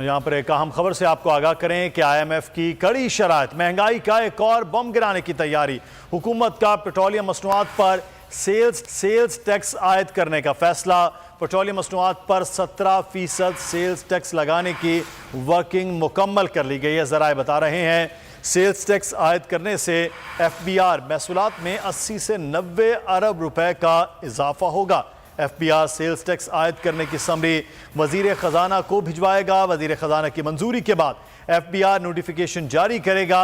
यहाँ पर एक अहम खबर से आपको आगाह करें कि IMF की कड़ी शराइत, महंगाई का एक और बम गिराने की तैयारी। हुकूमत का पेट्रोलियम मसनूआत पर सेल्स टैक्स आयद करने का फैसला। पेट्रोलियम मसनूआत पर 17% सेल्स टैक्स लगाने की वर्किंग मुकम्मल कर ली गई है। ज़राए बता रहे हैं सेल्स टैक्स आयद करने से FBR महसूलात में 80 से 90 अरब रुपए का इजाफा होगा। FBR सेल्स टैक्स आयद करने की समरी वजीर खजाना को भिजवाएगा। वजीर खजाना की मंजूरी के बाद FBR नोटिफिकेशन जारी करेगा।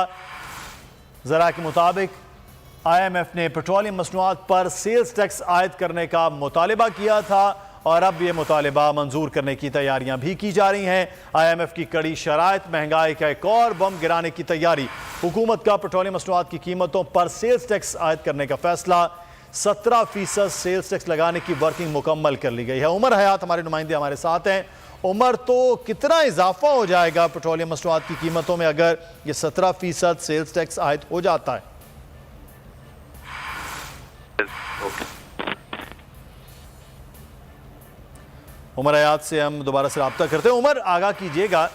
जरा के मुताबिक IMF ने पेट्रोलियम मसनूआत पर सेल्स टैक्स आयद करने का मुतालबा किया था और अब यह मुतालबा मंजूर करने की तैयारियां भी की जा रही हैं। IMF की कड़ी शराइत, महंगाई का एक और बम गिराने की तैयारी। हुकूमत का पेट्रोलियम मसनूआत की कीमतों पर सेल्स टैक्स आयद करने का फैसला। 17% सेल्स टैक्स लगाने की वर्किंग मुकम्मल कर ली गई है। उमर हयात हमारे नुमाइंदे हमारे साथ हैं। उमर, तो कितना इजाफा हो जाएगा पेट्रोलियम मसनूआत की कीमतों में अगर ये 17% सेल्स टैक्स आयद हो जाता है? उमर हयात से हम दोबारा से रब्ता करते हैं। उमर, आगाह कीजिएगा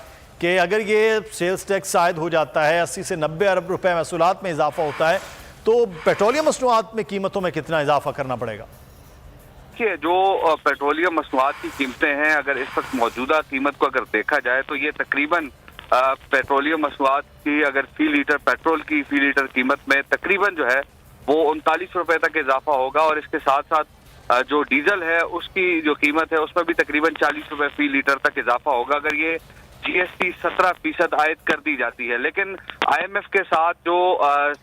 कि अगर ये सेल्स टैक्स आयद हो जाता है, 80 से 90 अरब रुपए महसूलात में इजाफा होता है, तो पेट्रोलियम मसनूआत में कीमतों में कितना इजाफा करना पड़ेगा? देखिए, जो पेट्रोलियम मसनूआत की कीमतें हैं, अगर इस वक्त मौजूदा कीमत को अगर देखा जाए तो ये तकरीबन पेट्रोलियम मसनूआत की अगर फी लीटर कीमत में तकरीबन जो है वो 39 रुपए तक इजाफा होगा और इसके साथ साथ जो डीजल है उसकी जो कीमत है उसमें भी तकरीबन 40 रुपए फी लीटर तक इजाफा होगा अगर ये GST 17% आयद कर दी जाती है। लेकिन IMF के साथ जो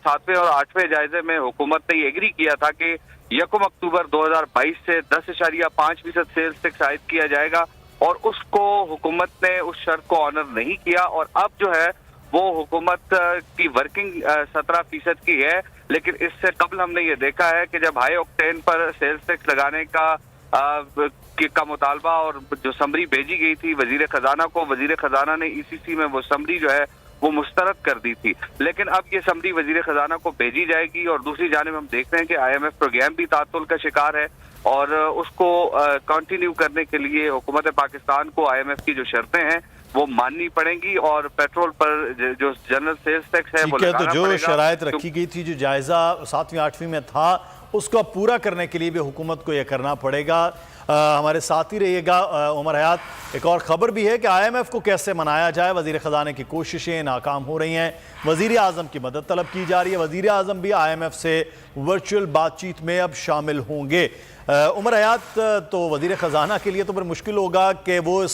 7वें और 8वें जायजे में हुकूमत ने ये एग्री किया था कि 1 अक्टूबर 2022 से 10.5% सेल्स टैक्स आयद किया जाएगा और उसको हुकूमत ने उस शर्त को ऑनर नहीं किया और अब जो है वो हुकूमत की वर्किंग 17% की है। लेकिन इससे कबल हमने ये देखा है कि जब हाई ऑक्टेन पर सेल्स टैक्स लगाने का मुतालबा और जो समरी भेजी गई थी वजीर खजाना को, वजीर खजाना ने ECC में वो समरी जो है वो मुस्तरद कर दी थी। लेकिन अब ये समरी वजीर खजाना को भेजी जाएगी और दूसरी जानिब हम देखते हैं कि IMF प्रोग्राम भी तातुल का शिकार है और उसको कंटिन्यू करने के लिए हुकूमत पाकिस्तान को IMF की जो शर्तें हैं वो माननी पड़ेंगी और पेट्रोल पर जो जनरल सेल्स टैक्स है वो लगाना तो जो पड़ेगा। शराइत रखी गई थी, जो जायजा 7वीं 8वीं में था, उसको पूरा करने के लिए भी हुकूमत को यह करना पड़ेगा। हमारे साथ ही रहिएगा उमर हयात। एक और खबर भी है कि IMF को कैसे मनाया जाए, वजीर खजाने की कोशिशें नाकाम हो रही हैं। वजीर आज़म की मदद तलब की जा रही है। वजीर आज़म भी IMF से वर्चुअल बातचीत में अब शामिल होंगे। उमर हयात, तो वजीर खजाना के लिए तो फिर मुश्किल होगा कि वो